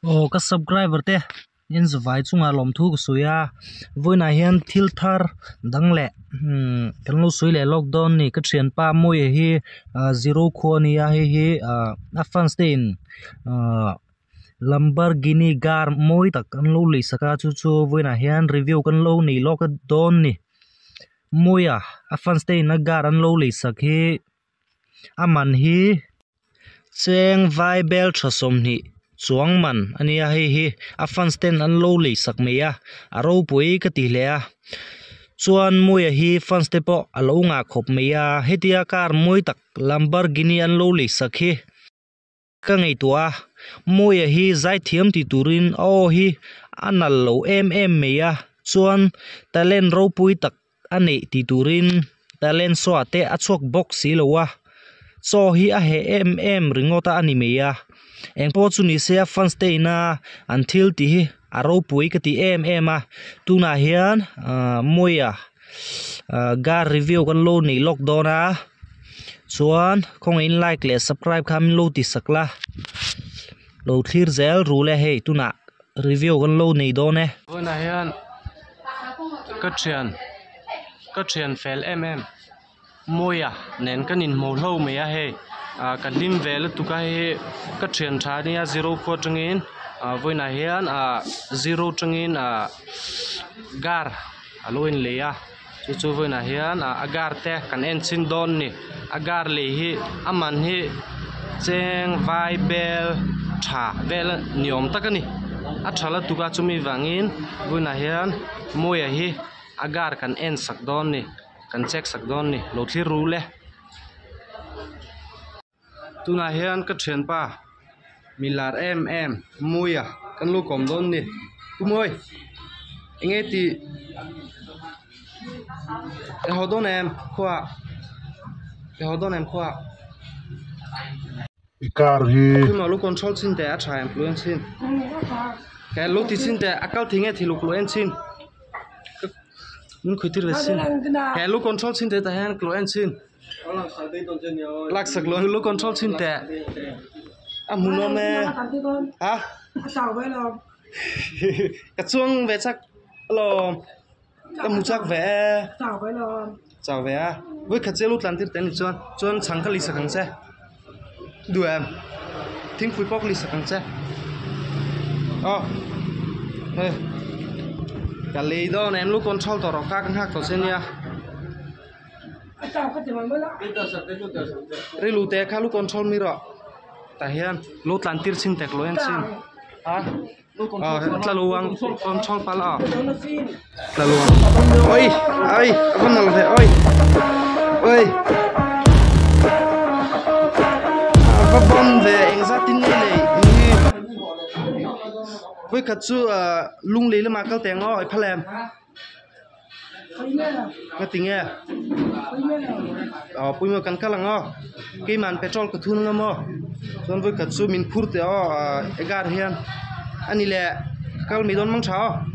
Oh, ka subscriber te in vai chunga lom thu ku suya voina hian thil thar dang le kan lo sui le lockdown ni ka thian pa moi hi zero khonia hi afan stein Lamborghini gar moi tak kan lo le saka chu voina hian review kan lo ni lockdown ni moya afan stein na gar an lo le sak hi aman hi cheng vai bel thasom ni chuang man ania hi afan sten an lo le sak meya aro pui ka ti hle a chuan moi hi fan stepo alo nga khop meya hetia kar moi tak Lamborghini an lo le sak hi ka ngei tua moi hi zai thiam ti turin o hi anal lo em meya chuan talent ro pui tak ani ti turin talent so ate achok box si lowa so hi a he em ringota ani meya engpo chu ni se fan stay na until ti hi aro pui ka ti em a tuna hian moya ga review kan lo ni lockdown a chuan khong in like le subscribe kham lo ti sakla lo thlir zel rule hei tuna review kan lo nei do ne na hian ka thian fel moya nen kanin mo hlo me a he kan lim vel tu ka he ka thian tha nia zero kho tangin voina hian zero tangin gar aloin leya chu voina hian agar te kan en chin don ni agar le hi aman hi cheng vai bel tha vel niom takani a thala tuka chumi wangin voina hian moya hi agar kan en sak don ni kan check sak don ni lo thlir rule tuna hian ka thian pa milar em moya kan lu kom don ni kumoi enge ti e hodon em khoa ikar hi ma lu control chin te a tha influence chin ke lu ti chin te akal thinge thiluk lo en chin nun khutir sin ke lu control chin te ta han klo en chin lak sak lo lu control chin te amuno me ha chào với lo ka chuang ve chak lo ka mu chak ve chào về với khát chế lúc làm tiếp đến chuan chẳng có lịch sử hàng xe đùa em thính phui bóc lịch sử hàng xe cả lý đó em lúc con trâu tỏ các cái hạc tỏ trên nha rồi lúc té khá lúc con trâu mi rõ tại hiện lúc làm tiếp xin tẹt lối anh xin là luang con trâu pa la là luang ôi con nào thế ôi con về anh ra tin này với cả chú lung lý mà câu tiếng ngõ phải làm cái tiếng nghe bây giờ cần cái là ngõ cái màn petrol cái thun ngõ còn với cả chú mình phun thì egar hiền anh đi lẹ kalau mi don mang cháo